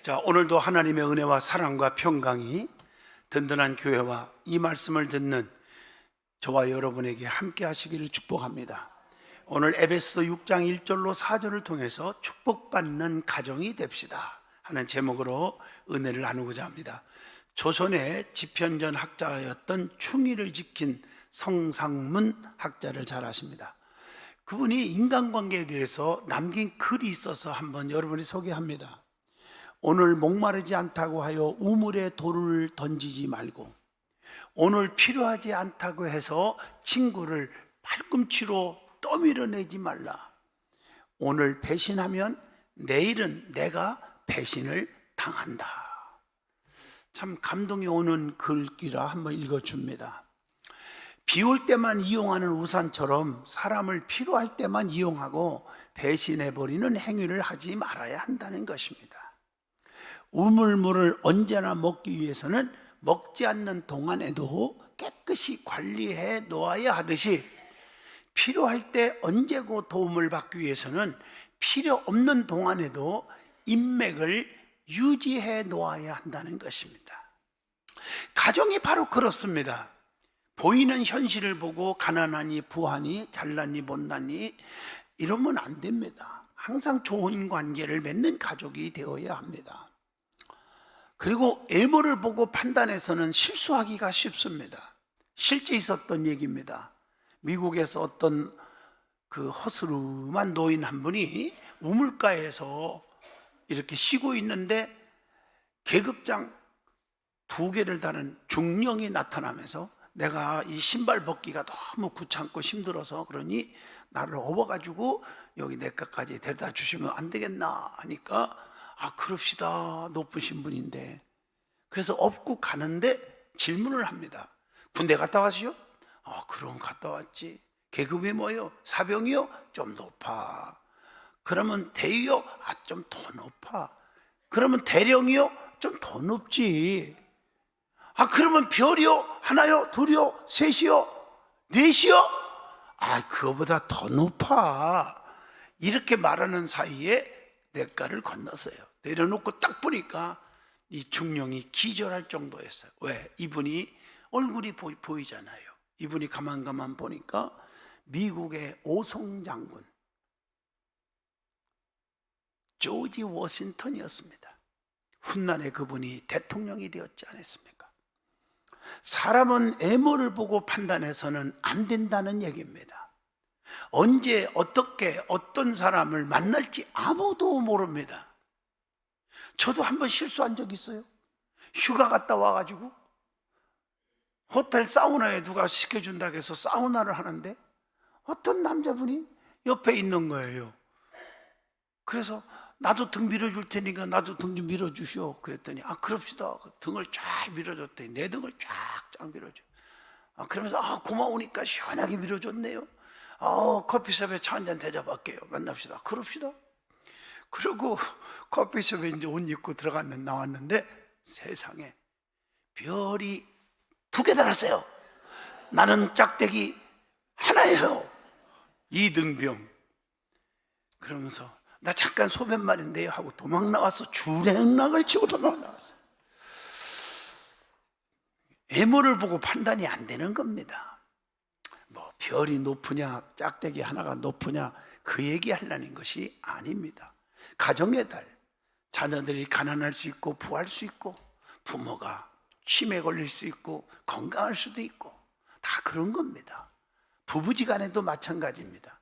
자, 오늘도 하나님의 은혜와 사랑과 평강이 든든한 교회와 이 말씀을 듣는 저와 여러분에게 함께 하시기를 축복합니다. 오늘 에베소서 6장 1절로 4절을 통해서 축복받는 가정이 됩시다 하는 제목으로 은혜를 나누고자 합니다. 조선의 지편전 학자였던 충의를 지킨 성상문 학자를 잘 아십니다. 그분이 인간관계에 대해서 남긴 글이 있어서 한번 여러분이 소개합니다. 오늘 목마르지 않다고 하여 우물에 돌을 던지지 말고, 오늘 필요하지 않다고 해서 친구를 팔꿈치로 떠밀어내지 말라. 오늘 배신하면 내일은 내가 배신을 당한다. 참 감동이 오는 글귀라 한번 읽어줍니다. 비 올 때만 이용하는 우산처럼 사람을 필요할 때만 이용하고 배신해버리는 행위를 하지 말아야 한다는 것입니다. 우물물을 언제나 먹기 위해서는 먹지 않는 동안에도 깨끗이 관리해 놓아야 하듯이, 필요할 때 언제고 도움을 받기 위해서는 필요 없는 동안에도 인맥을 유지해 놓아야 한다는 것입니다. 가정이 바로 그렇습니다. 보이는 현실을 보고 가난하니 부하니 잘나니 못나니 이러면 안 됩니다. 항상 좋은 관계를 맺는 가족이 되어야 합니다. 그리고 애모를 보고 판단해서는 실수하기가 쉽습니다. 실제 있었던 얘기입니다. 미국에서 어떤 그 허스름한 노인 한 분이 우물가에서 이렇게 쉬고 있는데 계급장 2개를 다는 중령이 나타나면서 내가 이 신발 벗기가 너무 귀찮고 힘들어서 그러니 나를 업어가지고 여기 내가까지 데려다 주시면 안 되겠나 하니까, 그럽시다. 높으신 분인데. 그래서 업고 가는데 질문을 합니다. 군대 갔다 왔어요? 그럼 갔다 왔지. 계급이 뭐요? 사병이요? 좀 높아. 그러면 대위요? 좀 더 높아. 그러면 대령이요? 좀 더 높지. 그러면 별이요? 하나요? 둘이요? 셋이요? 넷이요? 그거보다 더 높아. 이렇게 말하는 사이에 냇가를 건넜어요. 내려놓고 딱 보니까 이 중령이 기절할 정도였어요. 왜? 이분이 얼굴이 보이잖아요. 이분이 가만 보니까 미국의 오송장군 조지 워싱턴이었습니다. 훗날에 그분이 대통령이 되었지 않았습니까? 사람은 애모를 보고 판단해서는 안 된다는 얘기입니다. 언제 어떻게 어떤 사람을 만날지 아무도 모릅니다. 저도 한번 실수한 적 있어요. 휴가 갔다 와가지고 호텔 사우나에 누가 시켜준다고 해서 사우나를 하는데 어떤 남자분이 옆에 있는 거예요. 그래서 나도 등 밀어줄 테니까 나도 등 좀 밀어주시오. 그랬더니 그럽시다. 등을 쫙 밀어줬더니 내 등을 쫙 밀어줘. 그러면서 고마우니까 시원하게 밀어줬네요. 커피숍에 차 한잔 대접할게요. 만납시다. 그럽시다. 그리고 커피숍에 이제 옷 입고 나왔는데 세상에 별이 2개 달았어요. 나는 짝대기 하나예요. 2등병. 그러면서 나 잠깐 소변 말인데요 하고 도망 나와서 주랭락을 치고 도망 나왔어요. 애모를 보고 판단이 안 되는 겁니다. 뭐 별이 높으냐 짝대기 하나가 높으냐 그 얘기하려는 것이 아닙니다. 가정의 달, 자녀들이 가난할 수 있고 부할 수 있고 부모가 치매 걸릴 수 있고 건강할 수도 있고 다 그런 겁니다. 부부지간에도 마찬가지입니다.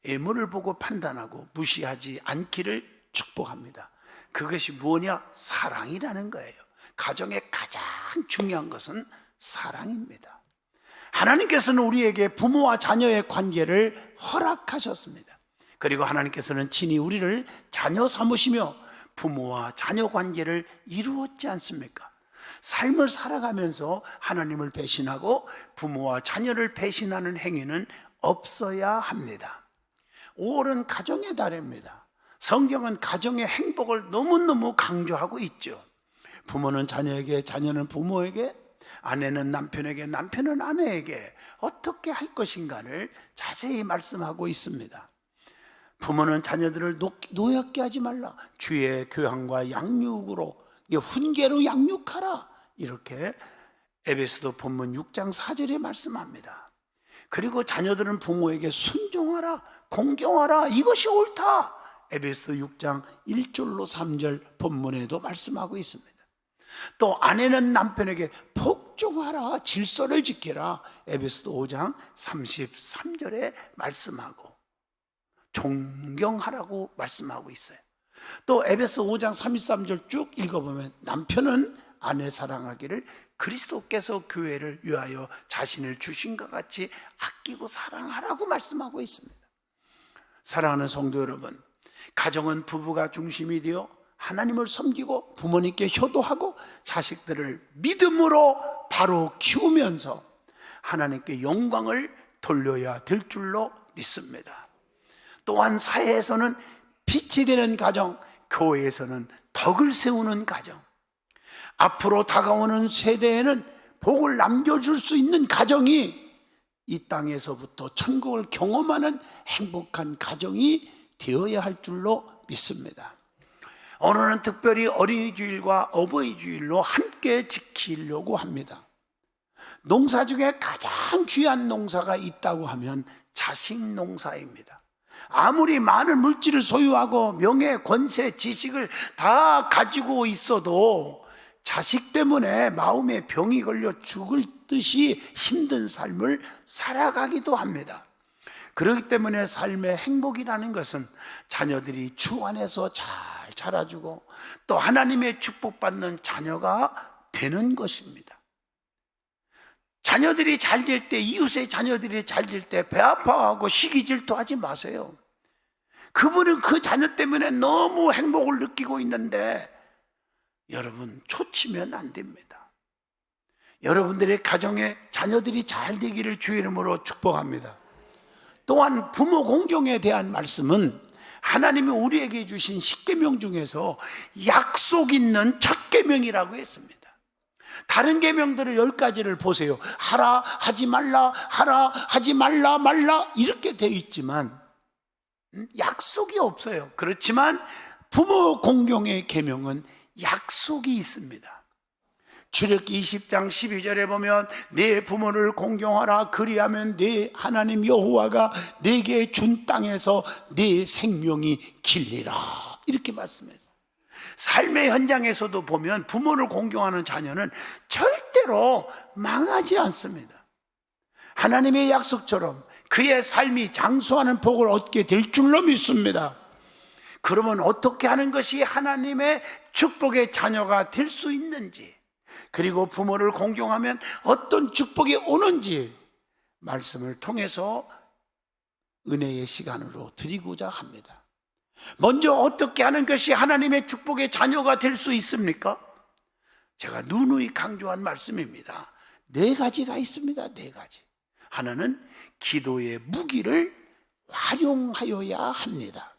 애모를 보고 판단하고 무시하지 않기를 축복합니다. 그것이 뭐냐? 사랑이라는 거예요. 가정의 가장 중요한 것은 사랑입니다. 하나님께서는 우리에게 부모와 자녀의 관계를 허락하셨습니다. 그리고 하나님께서는 친히 우리를 자녀 삼으시며 부모와 자녀 관계를 이루었지 않습니까? 삶을 살아가면서 하나님을 배신하고 부모와 자녀를 배신하는 행위는 없어야 합니다. 5월은 가정의 달입니다. 성경은 가정의 행복을 너무너무 강조하고 있죠. 부모는 자녀에게, 자녀는 부모에게, 아내는 남편에게, 남편은 아내에게 어떻게 할 것인가를 자세히 말씀하고 있습니다. 부모는 자녀들을 노엽게 하지 말라. 주의 교양과 양육으로 훈계로 양육하라. 이렇게 에베소서 본문 6장 4절에 말씀합니다. 그리고 자녀들은 부모에게 순종하라, 공경하라. 이것이 옳다. 에베소서 6장 1절로 3절 본문에도 말씀하고 있습니다. 또 아내는 남편에게 복종하라, 질서를 지키라. 에베소서 5장 33절에 말씀하고 존경하라고 말씀하고 있어요. 또 에베소 5장 33절 쭉 읽어보면 남편은 아내 사랑하기를 그리스도께서 교회를 위하여 자신을 주신 것 같이 아끼고 사랑하라고 말씀하고 있습니다. 사랑하는 성도 여러분, 가정은 부부가 중심이 되어 하나님을 섬기고 부모님께 효도하고 자식들을 믿음으로 바로 키우면서 하나님께 영광을 돌려야 될 줄로 믿습니다. 또한 사회에서는 빛이 되는 가정, 교회에서는 덕을 세우는 가정, 앞으로 다가오는 세대에는 복을 남겨줄 수 있는 가정이 이 땅에서부터 천국을 경험하는 행복한 가정이 되어야 할 줄로 믿습니다. 오늘은 특별히 어린이 주일과 어버이 주일로 함께 지키려고 합니다. 농사 중에 가장 귀한 농사가 있다고 하면 자식 농사입니다. 아무리 많은 물질을 소유하고 명예, 권세, 지식을 다 가지고 있어도 자식 때문에 마음에 병이 걸려 죽을 듯이 힘든 삶을 살아가기도 합니다. 그렇기 때문에 삶의 행복이라는 것은 자녀들이 주 안에서 잘 자라주고 또 하나님의 축복받는 자녀가 되는 것입니다. 자녀들이 잘 될 때, 이웃의 자녀들이 잘 될 때 배 아파하고 시기 질투하지 마세요. 그분은 그 자녀 때문에 너무 행복을 느끼고 있는데 여러분 초치면 안 됩니다. 여러분들의 가정에 자녀들이 잘 되기를 주의 이름으로 축복합니다. 또한 부모 공경에 대한 말씀은 하나님이 우리에게 주신 10계명 중에서 약속 있는 첫 계명이라고 했습니다. 다른 계명들을 10가지를 보세요. 하라, 하지 말라, 하라, 하지 말라, 말라 이렇게 되어 있지만 약속이 없어요. 그렇지만 부모 공경의 계명은 약속이 있습니다. 출애굽기 20장 12절에 보면 내 부모를 공경하라, 그리하면 내 하나님 여호와가 내게 준 땅에서 내 생명이 길리라 이렇게 말씀했어요. 삶의 현장에서도 보면 부모를 공경하는 자녀는 절대로 망하지 않습니다. 하나님의 약속처럼 그의 삶이 장수하는 복을 얻게 될 줄로 믿습니다. 그러면 어떻게 하는 것이 하나님의 축복의 자녀가 될 수 있는지, 그리고 부모를 공경하면 어떤 축복이 오는지 말씀을 통해서 은혜의 시간으로 드리고자 합니다. 먼저 어떻게 하는 것이 하나님의 축복의 자녀가 될 수 있습니까? 제가 누누이 강조한 말씀입니다. 4가지가 있습니다. 4가지. 하나는 기도의 무기를 활용하여야 합니다.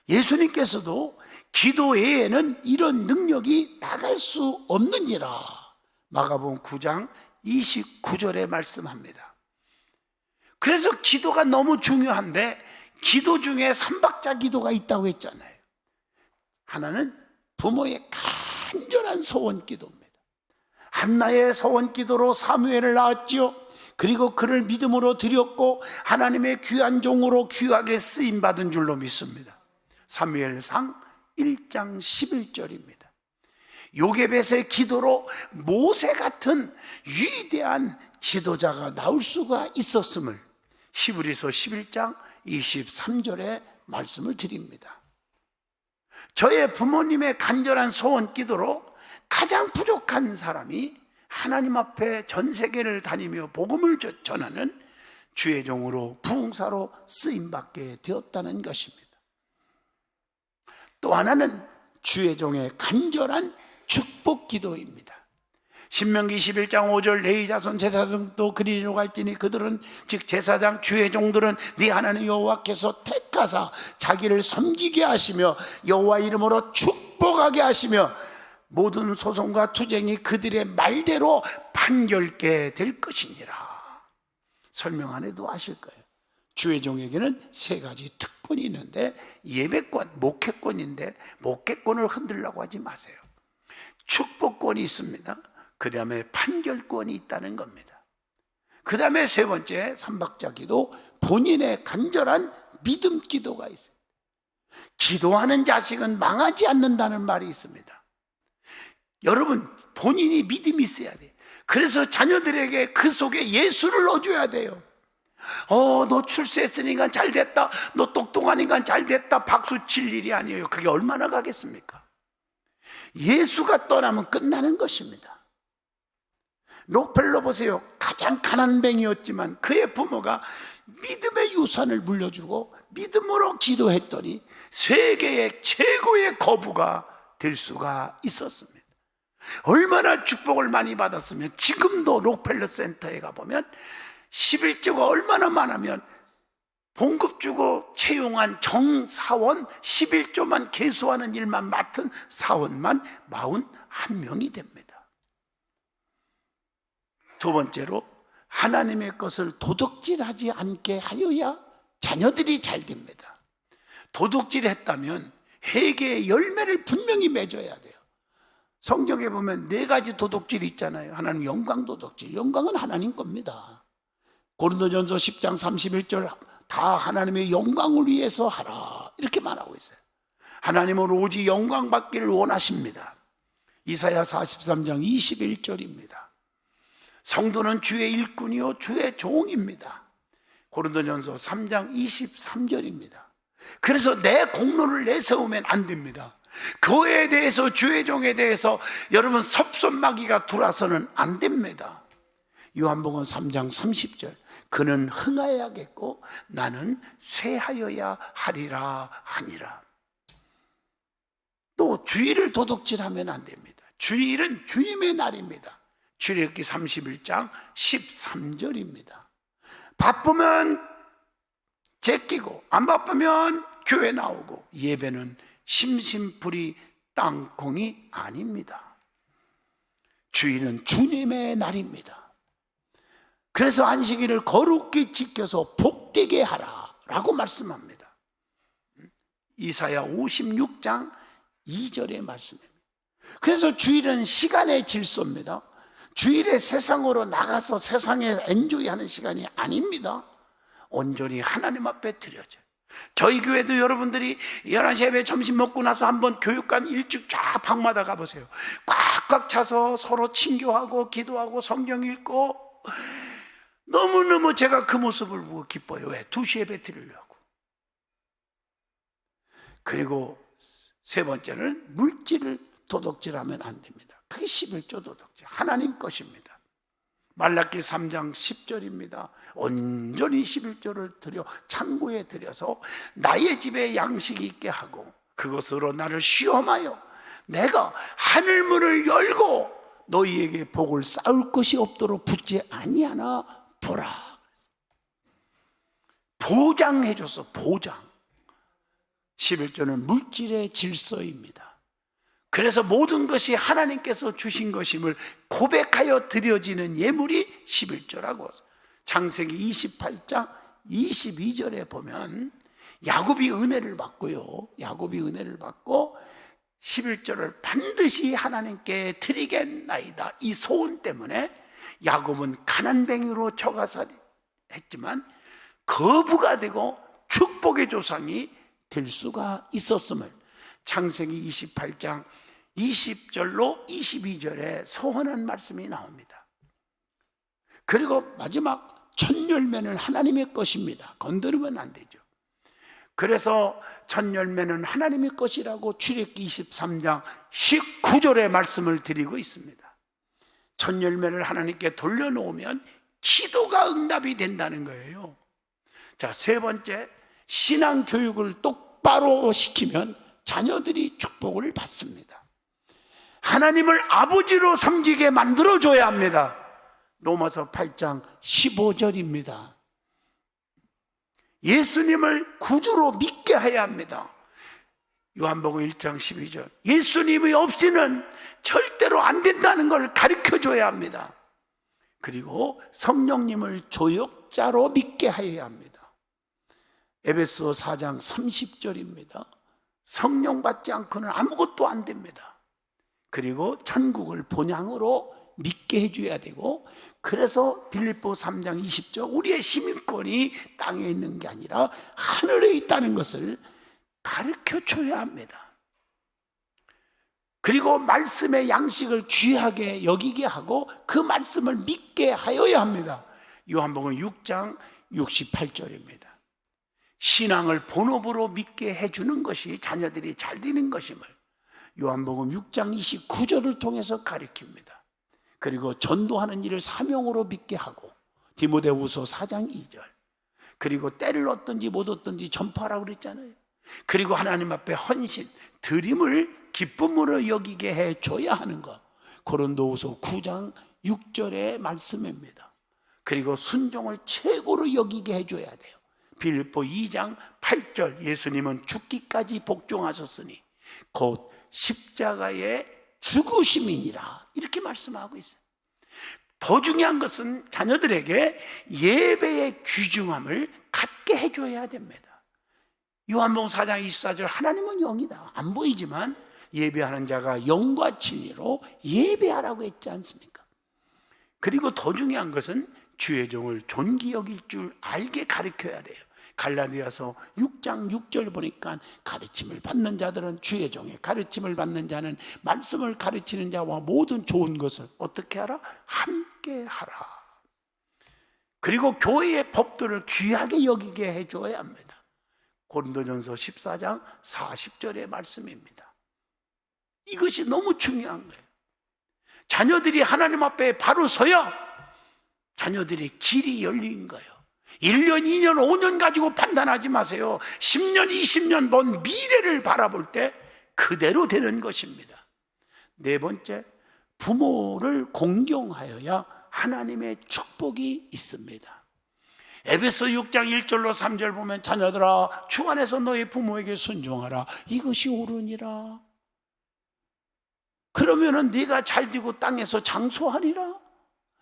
예수님께서도 기도 외에는 이런 능력이 나갈 수 없느니라 마가복음 9장 29절에 말씀합니다. 그래서 기도가 너무 중요한데 기도 중에 3박자 기도가 있다고 했잖아요. 하나는 부모의 간절한 소원 기도입니다. 한나의 소원 기도로 사무엘을 낳았지요. 그리고 그를 믿음으로 드렸고 하나님의 귀한 종으로 귀하게 쓰임받은 줄로 믿습니다. 사무엘상 1장 11절입니다. 요게벳의 기도로 모세 같은 위대한 지도자가 나올 수가 있었음을 히브리서 11장 23절에 말씀을 드립니다. 저의 부모님의 간절한 소원 기도로 가장 부족한 사람이 하나님 앞에 전 세계를 다니며 복음을 전하는 주의 종으로 부흥사로 쓰임받게 되었다는 것입니다. 또 하나는 주의 종의 간절한 축복 기도입니다. 신명기 11장 5절 레위 자손 제사장도 그리로 갈지니 그들은 즉 제사장 주의 종들은 네 하나님 여호와께서 택하사 자기를 섬기게 하시며 여호와 이름으로 축복하게 하시며 모든 소송과 투쟁이 그들의 말대로 판결게 될 것이니라. 설명 안 해도 아실 거예요. 주의 종에게는 세 가지 특권이 있는데, 예배권, 목회권인데 목회권을 흔들려고 하지 마세요. 축복권이 있습니다. 그 다음에 판결권이 있다는 겁니다. 그 다음에 세 번째, 삼박자 기도, 본인의 간절한 믿음 기도가 있어요. 기도하는 자식은 망하지 않는다는 말이 있습니다. 여러분, 본인이 믿음이 있어야 돼요. 그래서 자녀들에게 그 속에 예수를 넣어줘야 돼요. 너 출세했으니까 잘 됐다, 너 똑똑하니까 잘 됐다, 박수 칠 일이 아니에요. 그게 얼마나 가겠습니까? 예수가 떠나면 끝나는 것입니다. 록펠러 보세요. 가장 가난뱅이였지만 그의 부모가 믿음의 유산을 물려주고 믿음으로 기도했더니 세계의 최고의 거부가 될 수가 있었습니다. 얼마나 축복을 많이 받았으면, 지금도 록펠러 센터에 가보면 11조가 얼마나 많으면 봉급 주고 채용한 정사원 11조만 개수하는 일만 맡은 사원만 41명이 됩니다. 두 번째로, 하나님의 것을 도둑질하지 않게 하여야 자녀들이 잘 됩니다. 도둑질했다면 회개의 열매를 분명히 맺어야 돼요. 성경에 보면 네 가지 도둑질이 있잖아요. 하나님 영광 도둑질, 영광은 하나님 겁니다. 고린도전서 10장 31절, 다 하나님의 영광을 위해서 하라, 이렇게 말하고 있어요. 하나님은 오직 영광 받기를 원하십니다. 이사야 43장 21절입니다. 성도는 주의 일꾼이요 주의 종입니다. 고린도전서 3장 23절입니다. 그래서 내 공로를 내세우면 안 됩니다. 교회에 대해서, 주의 종에 대해서 여러분 섭섭마귀가 들어와서는 안 됩니다. 요한복음 3장 30절, 그는 흥하여야겠고 나는 쇠하여야 하리라 하니라. 또 주일을 도둑질하면 안 됩니다. 주일은 주님의 날입니다. 출애굽기 31장 13절입니다. 바쁘면 제끼고 안 바쁘면 교회 나오고, 예배는 심심풀이 땅콩이 아닙니다. 주일은 주님의 날입니다. 그래서 안식일을 거룩히 지켜서 복되게 하라 라고 말씀합니다. 이사야 56장 2절의 말씀입니다. 그래서 주일은 시간의 질서입니다. 주일에 세상으로 나가서 세상에 엔조이하는 시간이 아닙니다. 온전히 하나님 앞에 드려져요. 저희 교회도 여러분들이 11시 예배 점심 먹고 나서 한번 교육관 일찍 쫙 방마다 가보세요. 꽉꽉 차서 서로 친교하고 기도하고 성경 읽고, 너무너무 제가 그 모습을 보고 기뻐요. 왜? 2시 예배 드리려고. 그리고 세 번째는 물질을 도둑질하면 안 됩니다. 그게 11조 도둑질, 하나님 것입니다. 말라기 3장 10절입니다. 온전히 11조를 드려 창고에 들여서 나의 집에 양식이 있게 하고 그것으로 나를 시험하여 내가 하늘문을 열고 너희에게 복을 쌓을 것이 없도록 붙지 아니하나 보라. 보장해줬어, 보장. 11조는 물질의 질서입니다. 그래서 모든 것이 하나님께서 주신 것임을 고백하여 드려지는 예물이 11조라고. 창세기 28장 22절에 보면 야곱이 은혜를 받고요, 야곱이 은혜를 받고 11조를 반드시 하나님께 드리겠나이다, 이 소원 때문에 야곱은 가난뱅이로 처가서 했지만 거부가 되고 축복의 조상이 될 수가 있었음을 창세기 28장 20절로 22절에 소원한 말씀이 나옵니다. 그리고 마지막 첫 열매는 하나님의 것입니다. 건드리면 안 되죠. 그래서 첫 열매는 하나님의 것이라고 출애굽기 23장 19절의 말씀을 드리고 있습니다. 첫 열매를 하나님께 돌려놓으면 기도가 응답이 된다는 거예요. 자, 세 번째, 신앙 교육을 똑바로 시키면 자녀들이 축복을 받습니다. 하나님을 아버지로 섬기게 만들어줘야 합니다. 로마서 8장 15절입니다. 예수님을 구주로 믿게 해야 합니다. 요한복음 1장 12절, 예수님이 없이는 절대로 안 된다는 걸 가르쳐줘야 합니다. 그리고 성령님을 조력자로 믿게 해야 합니다. 에베소 4장 30절입니다. 성령 받지 않고는 아무것도 안 됩니다. 그리고 천국을 본향으로 믿게 해줘야 되고, 그래서 빌립보 3장 20절 우리의 시민권이 땅에 있는 게 아니라 하늘에 있다는 것을 가르쳐 줘야 합니다. 그리고 말씀의 양식을 귀하게 여기게 하고 그 말씀을 믿게 하여야 합니다. 요한복음 6장 68절입니다. 신앙을 본업으로 믿게 해주는 것이 자녀들이 잘 되는 것임을 요한복음 6장 29절을 통해서 가르칩니다. 그리고 전도하는 일을 사명으로 믿게 하고 디모데후서 4장 2절, 그리고 때를 얻든지 못 얻든지 전파하라고 그랬잖아요. 그리고 하나님 앞에 헌신, 드림을 기쁨으로 여기게 해줘야 하는 것, 고린도후서 9장 6절의 말씀입니다. 그리고 순종을 최고로 여기게 해줘야 돼요. 빌립보 2장 8절, 예수님은 죽기까지 복종하셨으니 곧 십자가의 죽으심이니라, 이렇게 말씀하고 있어요. 더 중요한 것은 자녀들에게 예배의 귀중함을 갖게 해줘야 됩니다. 요한복음 4장 24절, 하나님은 영이다, 안 보이지만 예배하는 자가 영과 진리로 예배하라고 했지 않습니까? 그리고 더 중요한 것은 주의 종을 존귀 여길 줄 알게 가르쳐야 돼요. 갈라디아서 6장 6절 보니까 가르침을 받는 자들은 주의 종의 가르침을 받는 자는 말씀을 가르치는 자와 모든 좋은 것을 어떻게 하라? 함께 하라. 그리고 교회의 법도를 귀하게 여기게 해줘야 합니다. 고린도전서 14장 40절의 말씀입니다. 이것이 너무 중요한 거예요. 자녀들이 하나님 앞에 바로 서야 자녀들이 길이 열린 거예요. 1년, 2년, 5년 가지고 판단하지 마세요. 10년, 20년 먼 미래를 바라볼 때 그대로 되는 것입니다. 네 번째, 부모를 공경하여야 하나님의 축복이 있습니다. 에베소 6장 1절로 3절 보면 자녀들아 주 안에서 너희 부모에게 순종하라, 이것이 옳으니라. 그러면은 네가 잘되고 땅에서 장수하리라,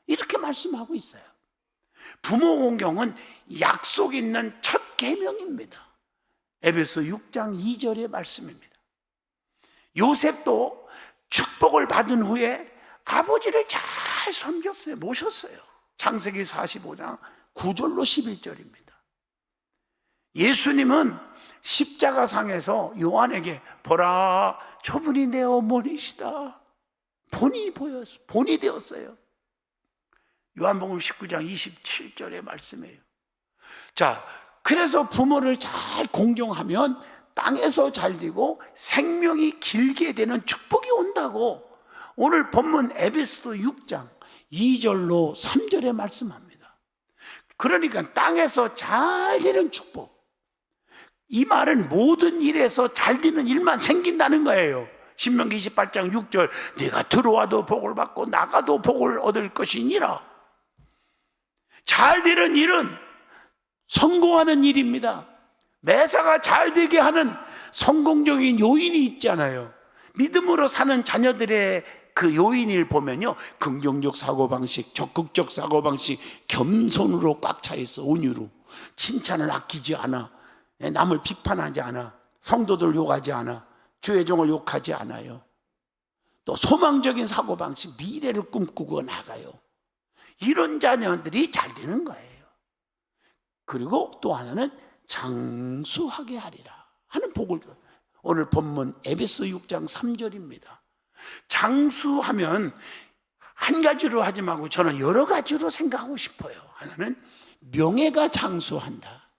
이렇게 말씀하고 있어요. 부모 공경은 약속 있는 첫 계명입니다. 에베소 6장 2절의 말씀입니다. 요셉도 축복을 받은 후에 아버지를 잘 섬겼어요. 모셨어요. 창세기 45장 9절로 11절입니다. 예수님은 십자가상에서 요한에게 보라, 저분이 내 어머니시다, 본이 되었어요. 요한복음 19장 27절의 말씀이에요. 자, 그래서 부모를 잘 공경하면 땅에서 잘 되고 생명이 길게 되는 축복이 온다고 오늘 본문 에베소서 6장 2절로 3절에 말씀합니다. 그러니까 땅에서 잘 되는 축복, 이 말은 모든 일에서 잘 되는 일만 생긴다는 거예요. 신명기 28장 6절, 네가 들어와도 복을 받고 나가도 복을 얻을 것이니라. 잘 되는 일은 성공하는 일입니다. 매사가 잘 되게 하는 성공적인 요인이 있잖아요. 믿음으로 사는 자녀들의 그 요인을 보면요, 긍정적 사고방식, 적극적 사고방식, 겸손으로 꽉 차 있어. 온유로 칭찬을 아끼지 않아, 남을 비판하지 않아, 성도들 욕하지 않아, 주의 종을 욕하지 않아요. 또 소망적인 사고방식, 미래를 꿈꾸고 나가요. 이런 자녀들이 잘 되는 거예요. 그리고 또 하나는 장수하게 하리라 하는 복을 줘요. 오늘 본문 에베소 6장 3절입니다. 장수하면 한 가지로 하지 말고 저는 여러 가지로 생각하고 싶어요. 하나는 명예가 장수한다.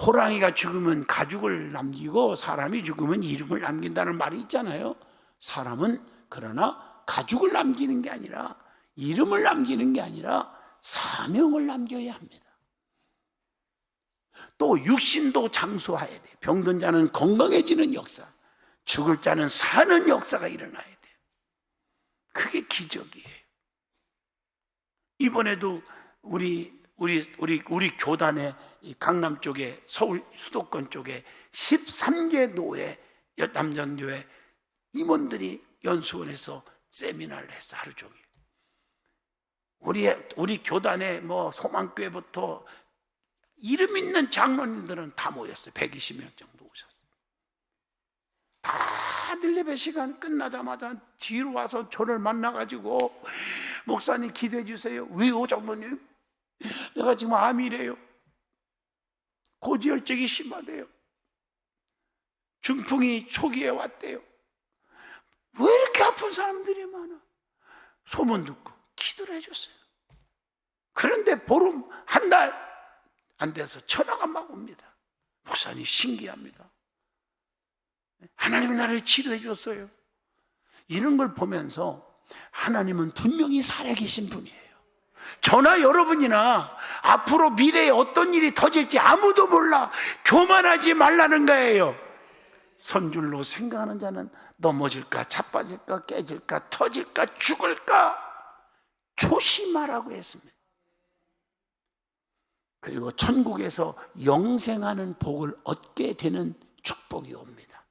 호랑이가 죽으면 가죽을 남기고 사람이 죽으면 이름을 남긴다는 말이 있잖아요. 사람은 그러나 가죽을 남기는 게 아니라, 이름을 남기는 게 아니라 사명을 남겨야 합니다. 또 육신도 장수해야 돼요. 병든 자는 건강해지는 역사, 죽을 자는 사는 역사가 일어나야 돼요. 그게 기적이에요. 이번에도 우리 교단의 강남 쪽에, 서울 수도권 쪽에 13개 노회, 남전교회 임원들이 연수원에서 세미나를 했어. 하루 종일. 우리 교단의 소망교회부터 이름 있는 장로님들은 다 모였어요. 120명 정도 오셨어요. 다들 예배 시간 끝나자마자 뒤로 와서 저를 만나가지고 목사님 기도해 주세요. 왜요 장로님? 내가 지금 암이래요. 고지혈증이 심하대요. 중풍이 초기에 왔대요. 왜 이렇게 아픈 사람들이 많아? 소문 듣고 기도를 해줬어요. 그런데 보름 한 달 안 돼서 전화가 막 옵니다. 목사님 신기합니다. 하나님이 나를 치료해 줬어요. 이런 걸 보면서 하나님은 분명히 살아계신 분이에요. 저나 여러분이나 앞으로 미래에 어떤 일이 터질지 아무도 몰라. 교만하지 말라는 거예요. 선줄로 생각하는 자는 넘어질까, 자빠질까, 깨질까, 터질까, 죽을까 조심하라고 했습니다. 그리고 천국에서 영생하는 복을 얻게 되는 축복이 옵니다.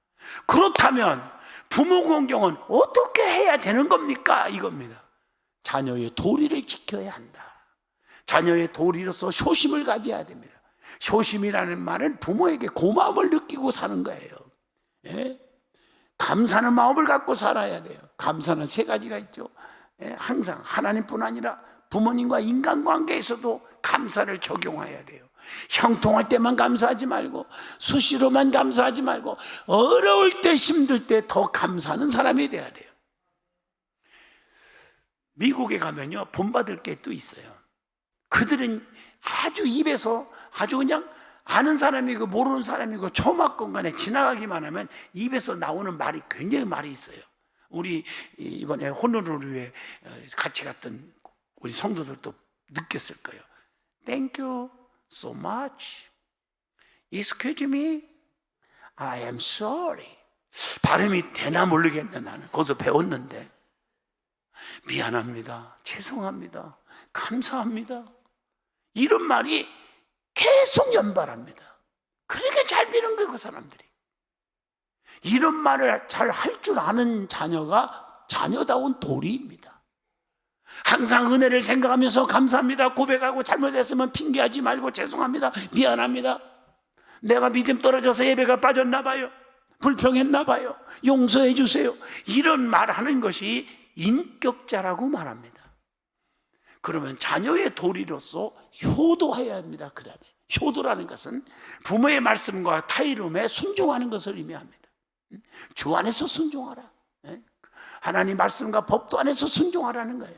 그렇다면 부모 공경은 어떻게 해야 되는 겁니까? 이겁니다. 자녀의 도리를 지켜야 한다. 자녀의 도리로서 효심을 가져야 됩니다. 효심이라는 말은 부모에게 고마움을 느끼고 사는 거예요. 예? 감사하는 마음을 갖고 살아야 돼요. 감사는 세 가지가 있죠. 예? 항상 하나님뿐 아니라 부모님과 인간관계에서도 감사를 적용해야 돼요. 형통할 때만 감사하지 말고, 수시로만 감사하지 말고, 어려울 때 힘들 때 더 감사하는 사람이 돼야 돼요. 미국에 가면요 본받을 게 또 있어요. 그들은 아주 입에서 아주 그냥 아는 사람이고 모르는 사람이고 초막건 간에 지나가기만 하면 입에서 나오는 말이 굉장히 말이 있어요. 우리 이번에 호놀룰루에 같이 갔던 우리 성도들도 느꼈을 거예요. Thank you so much. Excuse me. I am sorry. 발음이 되나 모르겠네. 나는 거기서 배웠는데. 미안합니다. 죄송합니다. 감사합니다. 이런 말이 계속 연발합니다. 그렇게 잘 되는 거예요, 그 사람들이. 이런 말을 잘 할 줄 아는 자녀가 자녀다운 도리입니다. 항상 은혜를 생각하면서 감사합니다 고백하고, 잘못했으면 핑계하지 말고 죄송합니다, 미안합니다, 내가 믿음 떨어져서 예배가 빠졌나 봐요, 불평했나 봐요, 용서해 주세요, 이런 말하는 것이 인격자라고 말합니다. 그러면 자녀의 도리로서 효도해야 합니다. 그 다음에 효도라는 것은 부모의 말씀과 타이름에 순종하는 것을 의미합니다. 주 안에서 순종하라. 하나님 말씀과 법도 안에서 순종하라는 거예요.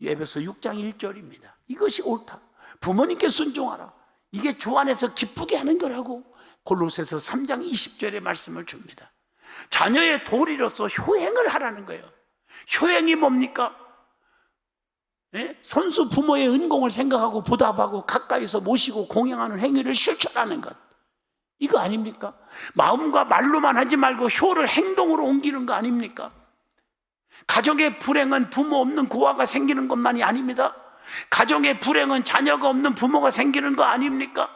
에베소 6장 1절입니다. 이것이 옳다. 부모님께 순종하라. 이게 주 안에서 기쁘게 하는 거라고 골로새서 3장 20절의 말씀을 줍니다. 자녀의 도리로서 효행을 하라는 거예요. 효행이 뭡니까? 손수 부모의 은공을 생각하고 보답하고 가까이서 모시고 공양하는 행위를 실천하는 것, 이거 아닙니까? 마음과 말로만 하지 말고 효를 행동으로 옮기는 거 아닙니까? 가정의 불행은 부모 없는 고아가 생기는 것만이 아닙니다. 가정의 불행은 자녀가 없는 부모가 생기는 거 아닙니까?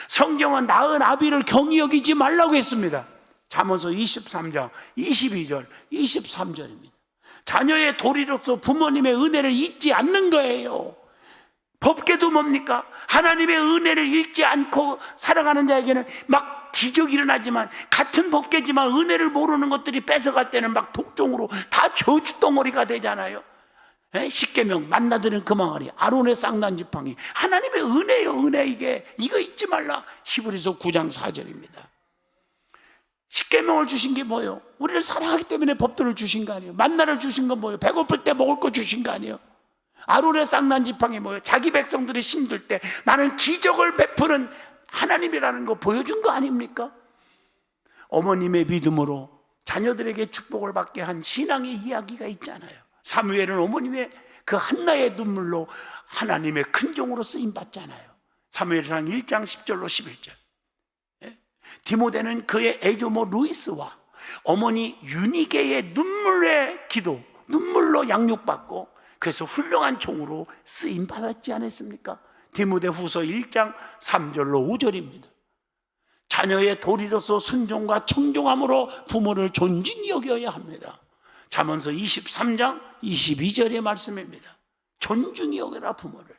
성경은 낳은 아비를 경히 여기지 말라고 했습니다. 잠언서 23장 22절 23절입니다. 자녀의 도리로서 부모님의 은혜를 잊지 않는 거예요. 법궤도 뭡니까? 하나님의 은혜를 잊지 않고 살아가는 자에게는 막 기적이 일어나지만, 같은 법궤지만 은혜를 모르는 것들이 뺏어갈 때는 막 독종으로 다 저주덩어리가 되잖아요. 십계명 만나들은 그 망아리, 아론의 쌍난 지팡이, 하나님의 은혜요, 은혜. 이거 잊지 말라. 히브리서 9장 4절입니다. 십계명을 주신 게 뭐예요? 우리를 사랑하기 때문에 법도를 주신 거 아니에요? 만나를 주신 건 뭐예요? 배고플 때 먹을 거 주신 거 아니에요? 아론의 쌍난 지팡이 뭐예요? 자기 백성들이 힘들 때 나는 기적을 베푸는 하나님이라는 거 보여준 거 아닙니까? 어머님의 믿음으로 자녀들에게 축복을 받게 한 신앙의 이야기가 있잖아요. 사무엘은 어머님의 그 한나의 눈물로 하나님의 큰 종으로 쓰임 받잖아요. 사무엘상 1장 10절로 11절. 디모데는 그의 애조모 루이스와 어머니 유니게의 눈물의 기도, 눈물로 양육받고 그래서 훌륭한 종으로 쓰임 받았지 않았습니까? 디모데 후서 1장 3절로 5절입니다. 자녀의 도리로서 순종과 청종함으로 부모를 존중히 여겨야 합니다. 잠언서 23장 22절의 말씀입니다. 존중히 여겨라 부모를.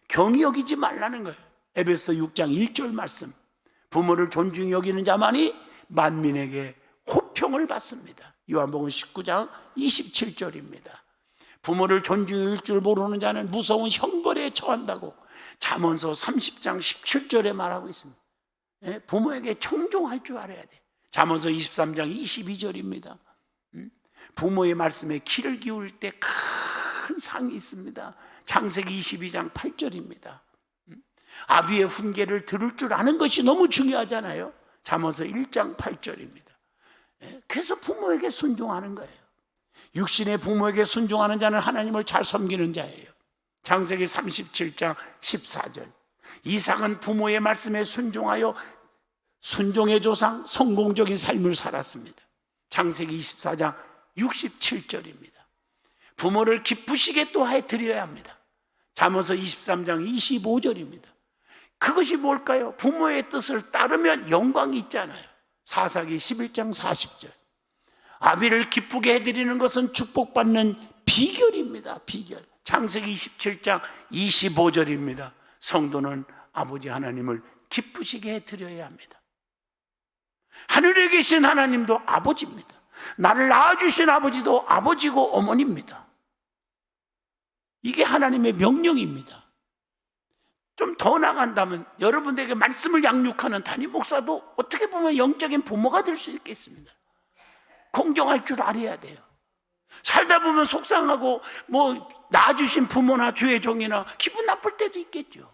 경히 여기지 말라는 거예요. 에베소서 6장 1절 말씀, 부모를 존중히 여기는 자만이 만민에게 호평을 받습니다. 요한복음 19장 27절입니다. 부모를 존중히 여길 줄 모르는 자는 무서운 형벌에 처한다고 잠언서 30장 17절에 말하고 있습니다. 부모에게 청종할 줄 알아야 돼. 잠언서 23장 22절입니다. 부모의 말씀에 귀를 기울 때 큰 상이 있습니다. 창세기 22장 8절입니다. 아비의 훈계를 들을 줄 아는 것이 너무 중요하잖아요. 잠언서 1장 8절입니다. 그래서 부모에게 순종하는 거예요. 육신의 부모에게 순종하는 자는 하나님을 잘 섬기는 자예요. 창세기 37장 14절. 이삭은 부모의 말씀에 순종하여 순종의 조상, 성공적인 삶을 살았습니다. 창세기 24장 67절입니다. 부모를 기쁘시게 또 해드려야 합니다. 잠언서 23장 25절입니다. 그것이 뭘까요? 부모의 뜻을 따르면 영광이 있잖아요. 사사기 11장 40절. 아비를 기쁘게 해드리는 것은 축복받는 비결입니다. 비결. 창세기 27장 25절입니다. 성도는 아버지 하나님을 기쁘시게 해드려야 합니다. 하늘에 계신 하나님도 아버지입니다. 나를 낳아주신 아버지도 아버지고 어머니입니다. 이게 하나님의 명령입니다. 좀 더 나간다면 여러분들에게 말씀을 양육하는 담임 목사도 어떻게 보면 영적인 부모가 될 수 있겠습니다. 공경할 줄 알아야 돼요. 살다 보면 속상하고 낳아주신 부모나 주의 종이나 기분 나쁠 때도 있겠죠.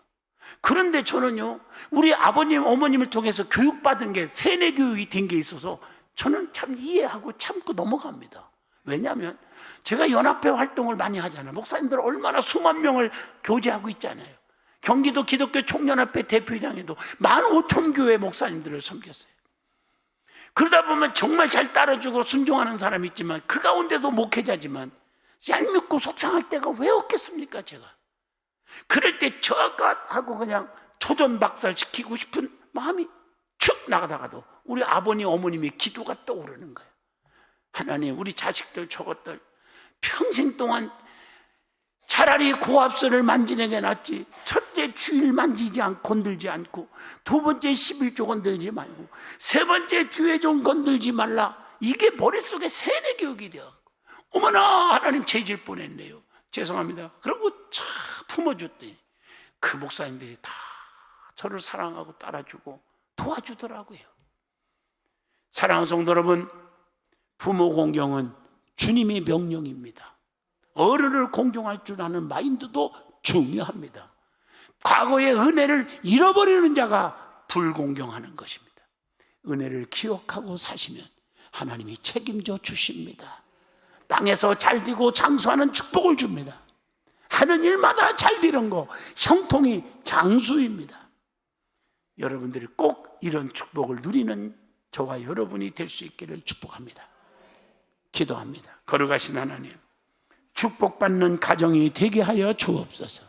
그런데 저는요, 우리 아버님 어머님을 통해서 교육받은 게 세뇌 교육이 된 게 있어서 저는 참 이해하고 참고 넘어갑니다. 왜냐하면 제가 연합회 활동을 많이 하잖아요. 목사님들 얼마나 수만 명을 교제하고 있잖아요. 경기도 기독교 총연합회 대표회장에도 15,000교회 목사님들을 섬겼어요. 그러다 보면 정말 잘 따라주고 순종하는 사람이 있지만 그 가운데도 목회자지만 얄밉고 속상할 때가 왜 없겠습니까? 제가 그럴 때 저것 하고 그냥 초전박살시키고 싶은 마음이 축 나가다가도 우리 아버님 어머님의 기도가 떠오르는 거예요. 하나님, 우리 자식들 저것들 평생 동안 차라리 고압선을 만지는 게 낫지. 첫째 주일 만지지 않고 건들지 않고, 두 번째 11조 건들지 말고, 세 번째 주의 종 건들지 말라. 이게 머릿속에 세뇌 교육이 되어 어머나 하나님 죄질 뻔했네요. 죄송합니다. 그러고 참 품어줬더니 그 목사님들이 다 저를 사랑하고 따라주고 도와주더라고요. 사랑하는 성도 여러분, 부모 공경은 주님의 명령입니다. 어른을 공경할 줄 아는 마인드도 중요합니다. 과거의 은혜를 잃어버리는 자가 불공경하는 것입니다. 은혜를 기억하고 사시면 하나님이 책임져 주십니다. 땅에서 잘 되고 장수하는 축복을 줍니다. 하는 일마다 잘 되는 거 형통이 장수입니다. 여러분들이 꼭 이런 축복을 누리는 저와 여러분이 될 수 있기를 축복합니다. 기도합니다. 거룩하신 하나님, 축복받는 가정이 되게 하여 주옵소서.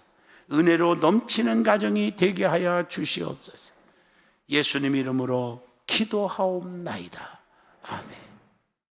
은혜로 넘치는 가정이 되게 하여 주시옵소서. 예수님 이름으로 기도하옵나이다. 아멘.